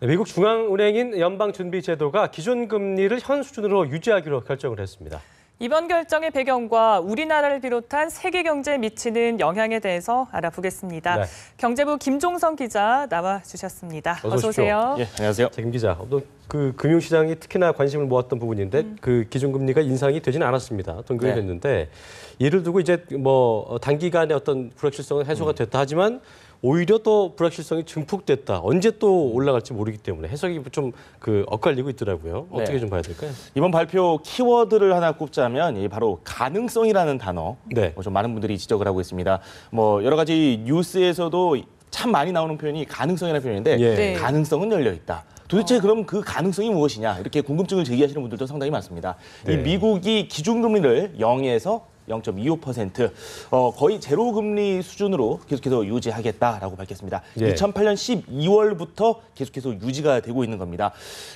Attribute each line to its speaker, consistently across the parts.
Speaker 1: 미국 중앙은행인 연방준비제도가 기준금리를 현 수준으로 유지하기로 결정을 했습니다.
Speaker 2: 이번 결정의 배경과 우리나라를 비롯한 세계 경제에 미치는 영향에 대해서 알아보겠습니다. 네. 경제부 김종성 기자 나와주셨습니다. 어서 오세요.
Speaker 3: 예, 안녕하세요.
Speaker 1: 김 기자, 그 금융시장이 특히나 관심을 모았던 부분인데 그 기준금리가 인상이 되지는 않았습니다. 동결이 됐는데 이를 두고 이제 뭐 단기간에 어떤 불확실성은 해소가 됐다 하지만 오히려 또 불확실성이 증폭됐다. 언제 또 올라갈지 모르기 때문에 해석이 좀 엇갈리고 있더라고요. 어떻게 좀 봐야 될까요?
Speaker 3: 이번 발표 키워드를 하나 꼽자면 바로 가능성이라는 단어. 좀 많은 분들이 지적을 하고 있습니다. 뭐 여러 가지 뉴스에서도 참 많이 나오는 표현이 가능성이라는 표현인데 가능성은 열려 있다. 도대체 그럼 그 가능성이 무엇이냐 이렇게 궁금증을 제기하시는 분들도 상당히 많습니다. 이 미국이 기준금리를 0에서 0.25%, 거의 제로 금리 수준으로 계속해서 유지하겠다라고 밝혔습니다. 2008년 12월부터 계속해서 유지가 되고 있는 겁니다.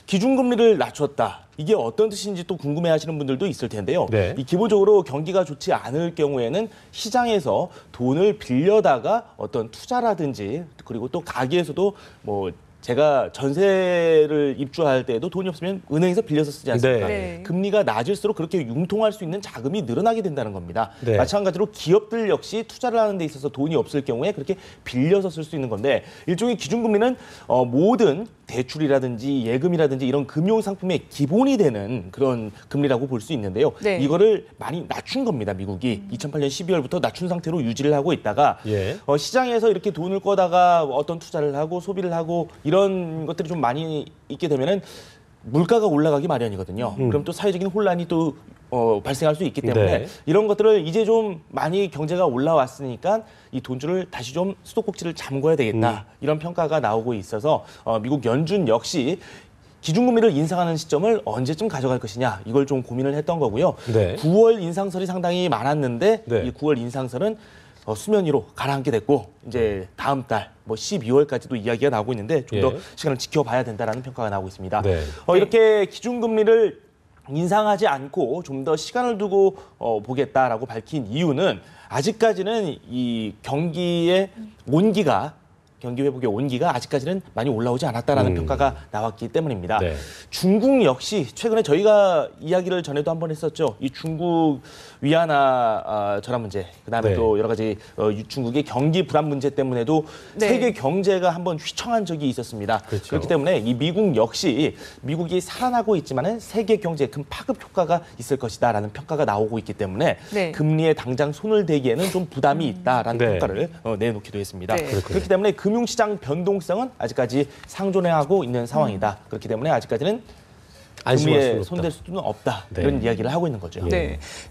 Speaker 3: 기준금리를 낮췄다. 이게 어떤 뜻인지 또 궁금해하시는 분들도 있을 텐데요. 이 기본적으로 경기가 좋지 않을 경우에는 시장에서 돈을 빌려다가 어떤 투자라든지 그리고 또 가게에서도 뭐 제가 전세를 입주할 때도 돈이 없으면 은행에서 빌려서 쓰지 않습니까? 금리가 낮을수록 그렇게 융통할 수 있는 자금이 늘어나게 된다는 겁니다. 마찬가지로 기업들 역시 투자를 하는 데 있어서 돈이 없을 경우에 그렇게 빌려서 쓸 수 있는 건데 일종의 기준금리는 모든 대출이라든지 예금이라든지 이런 금융상품의 기본이 되는 그런 금리라고 볼 수 있는데요. 이거를 많이 낮춘 겁니다. 미국이 2008년 12월부터 낮춘 상태로 유지를 하고 있다가 시장에서 이렇게 돈을 꺼다가 어떤 투자를 하고 소비를 하고 이런 것들이 좀 많이 있게 되면은 물가가 올라가기 마련이거든요. 그럼 또 사회적인 혼란이 또 발생할 수 있기 때문에 이런 것들을 이제 좀 많이 경제가 올라왔으니까 이 돈줄을 다시 좀 수도꼭지를 잠궈야 되겠다. 이런 평가가 나오고 있어서 미국 연준 역시 기준금리를 인상하는 시점을 언제쯤 가져갈 것이냐 이걸 좀 고민을 했던 거고요. 9월 인상설이 상당히 많았는데 이 9월 인상설은 수면 위로 가라앉게 됐고 이제 다음 달 뭐 12월까지도 이야기가 나오고 있는데 좀 더 시간을 지켜봐야 된다라는 평가가 나오고 있습니다. 이렇게 기준금리를 인상하지 않고 좀 더 시간을 두고 보겠다라고 밝힌 이유는 아직까지는 이 경기 회복의 온기가 아직까지는 많이 올라오지 않았다라는 평가가 나왔기 때문입니다. 중국 역시 최근에 저희가 이야기를 전에도 한번 했었죠. 이 중국 위안화 전환 문제, 그다음에 또 여러 가지 중국의 경기 불안 문제 때문에도 세계 경제가 한번 휘청한 적이 있었습니다. 그렇기 때문에 이 미국 역시 미국이 살아나고 있지만은 세계 경제에 큰 파급 효과가 있을 것이다라는 평가가 나오고 있기 때문에 금리에 당장 손을 대기에는 좀 부담이 있다라는 평가를 내놓기도 했습니다. 그렇기 때문에 금융시장 변동성은 아직까지 상존하고 있는 상황이다. 그렇기 때문에 아직까지는 금리에 손댈 수는 없다. 이런 이야기를 하고 있는 거죠.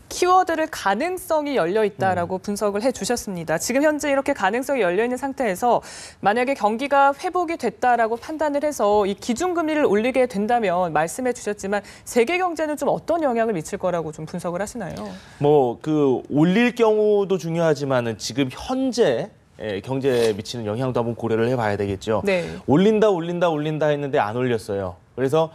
Speaker 2: 키워드를 가능성이 열려 있다라고 분석을 해주셨습니다. 지금 현재 이렇게 가능성이 열려 있는 상태에서 만약에 경기가 회복이 됐다라고 판단을 해서 이 기준금리를 올리게 된다면 말씀해 주셨지만 세계 경제는 좀 어떤 영향을 미칠 거라고 좀 분석을 하시나요?
Speaker 3: 뭐 올릴 경우도 중요하지만은 지금 현재 경제에 미치는 영향도 한번 고려를 해봐야 되겠죠. 올린다 했는데 안 올렸어요. 그래서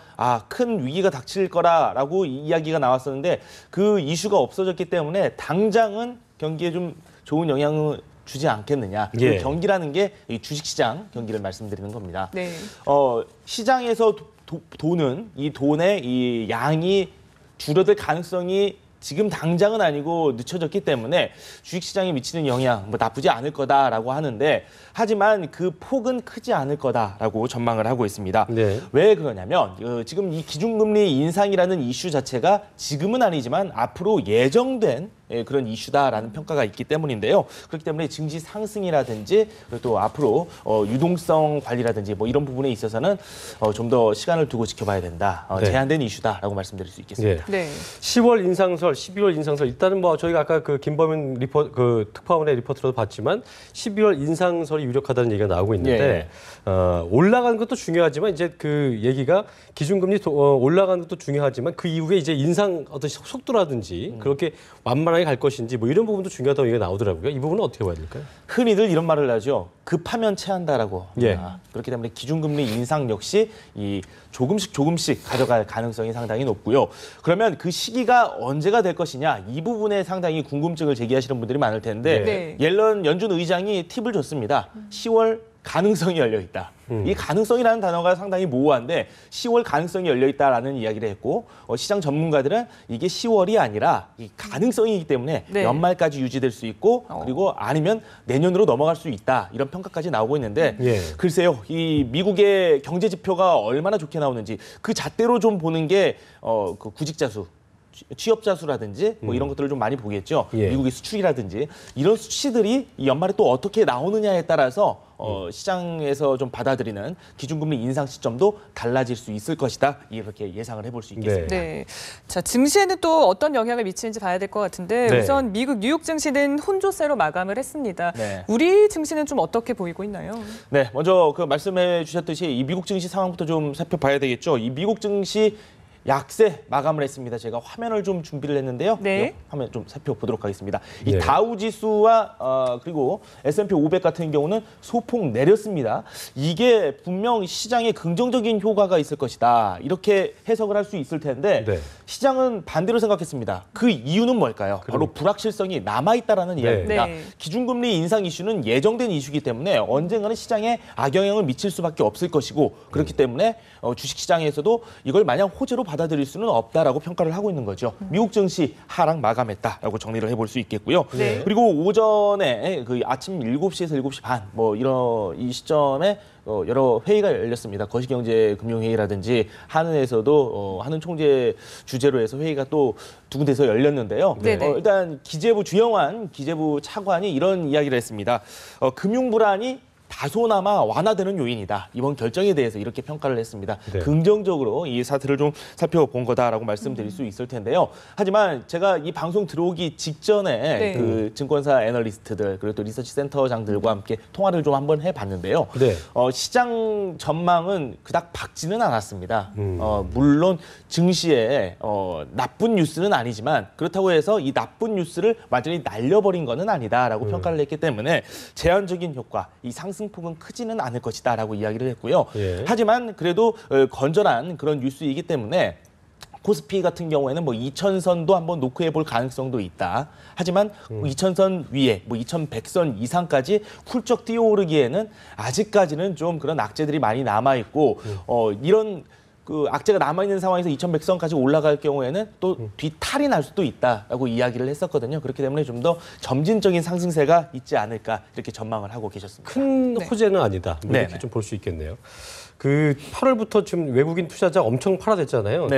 Speaker 3: 큰 위기가 닥칠 거라고 이야기가 나왔었는데 그 이슈가 없어졌기 때문에 당장은 경기에 좀 좋은 영향을 주지 않겠느냐. 그 경기라는 게 이 주식시장 경기를 말씀드리는 겁니다. 시장에서 이 돈의 이 양이 줄어들 가능성이 지금 당장은 아니고 늦춰졌기 때문에 주식시장에 미치는 영향 나쁘지 않을 거다라고 하는데 하지만 그 폭은 크지 않을 거다라고 전망을 하고 있습니다. 왜 그러냐면 지금 이 기준금리 인상이라는 이슈 자체가 지금은 아니지만 앞으로 예정된 그런 이슈다라는 평가가 있기 때문인데요. 그렇기 때문에 증시 상승이라든지 그리고 또 앞으로 유동성 관리라든지 뭐 이런 부분에 있어서는 좀 더 시간을 두고 지켜봐야 된다. 제한된 이슈다라고 말씀드릴 수 있겠습니다.
Speaker 1: 10월 인상설, 12월 인상설 일단은 뭐 저희가 아까 김범인 특파원의 리포트로도 봤지만 12월 인상설이 유력하다는 얘기가 나오고 있는데 올라가는 것도 중요하지만 이제 그 얘기가 기준금리 올라가는 것도 중요하지만 그 이후에 이제 인상 어떤 속도라든지 그렇게 완만하게 갈 것인지 뭐 이런 부분도 중요하다고 얘기가 나오더라고요. 이 부분은 어떻게 봐야 될까요?
Speaker 3: 흔히들 이런 말을 하죠. 급하면 체한다라고. 그렇기 때문에 기준금리 인상 역시 이 조금씩 가져갈 가능성이 상당히 높고요. 그러면 그 시기가 언제가 될 것이냐 이 부분에 상당히 궁금증을 제기하시는 분들이 많을 텐데 옐런 연준 의장이 팁을 줬습니다. 10월 가능성이 열려 있다. 이 가능성이라는 단어가 상당히 모호한데 10월 가능성이 열려 있다라는 이야기를 했고 시장 전문가들은 이게 10월이 아니라 이 가능성이기 때문에
Speaker 2: 네.
Speaker 3: 연말까지 유지될 수 있고 그리고 아니면 내년으로 넘어갈 수 있다. 이런 평가까지 나오고 있는데 글쎄요. 이 미국의 경제 지표가 얼마나 좋게 나오는지 그 잣대로 좀 보는 게 그 구직자 수 취업자 수라든지 뭐 이런 것들을 좀 많이 보겠죠. 미국의 수출이라든지 이런 수치들이 이 연말에 또 어떻게 나오느냐에 따라서 시장에서 좀 받아들이는 기준금리 인상 시점도 달라질 수 있을 것이다. 이렇게 예상을 해볼 수 있겠습니다.
Speaker 2: 네. 자, 증시에는 또 어떤 영향을 미치는지 봐야 될 것 같은데 우선 미국 뉴욕 증시는 혼조세로 마감을 했습니다. 우리 증시는 좀 어떻게 보이고 있나요?
Speaker 3: 네, 먼저 그 말씀해 주셨듯이 이 미국 증시 상황부터 좀 살펴봐야 되겠죠. 이 미국 증시 약세 마감을 했습니다. 제가 화면을 좀 준비를 했는데요. 화면 좀 살펴보도록 하겠습니다. 이 다우 지수와 그리고 S&P 500 같은 경우는 소폭 내렸습니다. 이게 분명 시장에 긍정적인 효과가 있을 것이다. 이렇게 해석을 할 수 있을 텐데 시장은 반대로 생각했습니다. 그 이유는 뭘까요? 바로 불확실성이 남아있다라는 이야기입니다. 기준금리 인상 이슈는 예정된 이슈이기 때문에 언젠가는 시장에 악영향을 미칠 수밖에 없을 것이고 그렇기 때문에 주식시장에서도 이걸 마냥 호재로 받아들일 수는 없다라고 평가를 하고 있는 거죠. 미국 증시 하락 마감했다라고 정리를 해볼 수 있겠고요. 그리고 오전에 그 아침 7시에서 7시 반 뭐 이런 이 시점에 여러 회의가 열렸습니다. 거시경제금융회의라든지 한은에서도 한은 총재 주재로 해서 회의가 또 두 군데서 열렸는데요. 일단 기재부 주영환 기재부 차관이 이런 이야기를 했습니다. 금융 불안이 다소나마 완화되는 요인이다. 이번 결정에 대해서 이렇게 평가를 했습니다. 긍정적으로 이 사태를 좀 살펴본 거다라고 말씀드릴 수 있을 텐데요. 하지만 제가 이 방송 들어오기 직전에 그 증권사 애널리스트들 그리고 또 리서치 센터장들과 함께 통화를 좀 한번 해봤는데요. 시장 전망은 그닥 밝지는 않았습니다. 물론 증시에 나쁜 뉴스는 아니지만 그렇다고 해서 이 나쁜 뉴스를 완전히 날려버린 거는 아니다라고 평가를 했기 때문에 제한적인 효과, 이 상승폭은 크지는 않을 것이다라고 이야기를 했고요. 하지만 그래도 건전한 그런 뉴스이기 때문에 코스피 같은 경우에는 뭐 2000선도 한번 놓고 해볼 가능성도 있다. 하지만 2000선 위에 뭐 2100선 이상까지 훌쩍 뛰어오르기에는 아직까지는 좀 그런 악재들이 많이 남아있고 이런 그 악재가 남아있는 상황에서 2100선까지 올라갈 경우에는 또 뒤탈이 날 수도 있다라고 이야기를 했었거든요. 그렇기 때문에 좀 더 점진적인 상승세가 있지 않을까 이렇게 전망을 하고 계셨습니다.
Speaker 1: 큰 호재는 아니다. 이렇게 좀 볼 수 있겠네요. 그 8월부터 지금 외국인 투자자 엄청 팔아댔잖아요.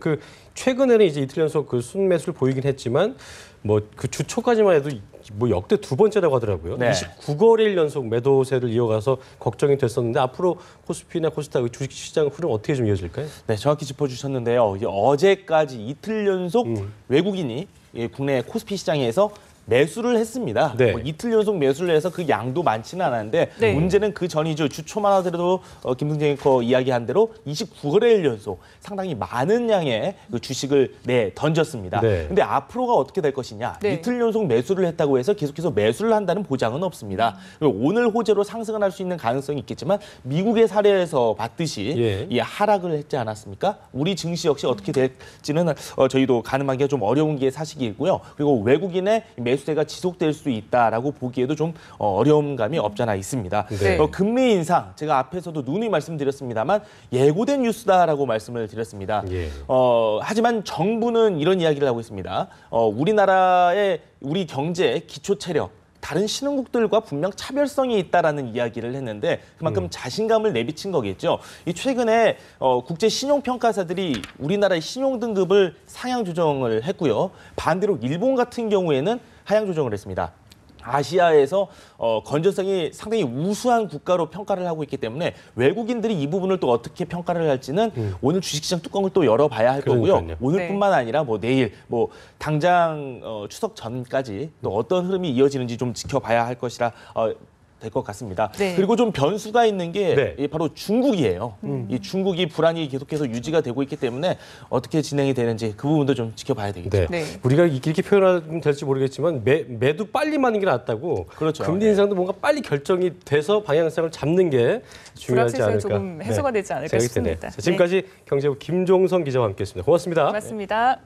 Speaker 1: 그 최근에는 이제 이틀 연속 그 순매수를 보이긴 했지만 뭐 그 주 초까지만 해도 뭐 역대 두 번째라고 하더라고요. 29거래일 연속 매도세를 이어가서 걱정이 됐었는데 앞으로 코스피나 코스닥 주식시장 흐름 어떻게 좀 이어질까요?
Speaker 3: 네, 정확히 짚어주셨는데요. 어제까지 이틀 연속 외국인이 국내 코스피 시장에서 매수를 했습니다. 뭐 이틀 연속 매수를 해서 그 양도 많지는 않았는데 문제는 그 전이죠. 주 초만 하더라도 김승재 앵커 이야기한 대로 29거래일 연속 상당히 많은 양의 그 주식을 던졌습니다. 근데 앞으로가 어떻게 될 것이냐. 이틀 연속 매수를 했다고 해서 계속해서 매수를 한다는 보장은 없습니다. 오늘 호재로 상승을 할 수 있는 가능성이 있겠지만 미국의 사례에서 봤듯이 이 하락을 했지 않았습니까? 우리 증시 역시 어떻게 될지는 저희도 가늠하기가 좀 어려운 게 사실이고요. 그리고 외국인의 매수세가 지속될 수 있다라고 보기에도 좀 어려운 감이 없잖아 있습니다. 금리 인상, 제가 앞에서도 누누이 말씀드렸습니다만 예고된 뉴스다라고 말씀을 드렸습니다. 하지만 정부는 이런 이야기를 하고 있습니다. 우리 경제의 기초 체력, 다른 신흥국들과 분명 차별성이 있다라는 이야기를 했는데 그만큼 자신감을 내비친 거겠죠. 이 최근에 국제 신용평가사들이 우리나라의 신용 등급을 상향 조정을 했고요. 반대로 일본 같은 경우에는 하향 조정을 했습니다. 아시아에서 건전성이 상당히 우수한 국가로 평가를 하고 있기 때문에 외국인들이 이 부분을 또 어떻게 평가를 할지는 오늘 주식시장 뚜껑을 또 열어봐야 할 거고요. 오늘뿐만 아니라 뭐 내일, 뭐 당장 추석 전까지 또 어떤 흐름이 이어지는지 좀 지켜봐야 할 것이라 될 것 같습니다. 그리고 좀 변수가 있는 게 바로 중국이에요. 이 중국이 불안이 계속해서 유지가 되고 있기 때문에 어떻게 진행이 되는지 그 부분도 좀 지켜봐야 되겠죠.
Speaker 1: 우리가 이렇게 표현하면 될지 모르겠지만 매도 빨리 맞는 게 낫다고. 금리 인상도 뭔가 빨리 결정이 돼서 방향성을 잡는 게 중요하지 않을까.
Speaker 2: 조금 해소가 되지 않을까 싶습니다.
Speaker 1: 지금까지 경제부 김종선 기자와 함께했습니다. 고맙습니다.
Speaker 2: 고맙습니다.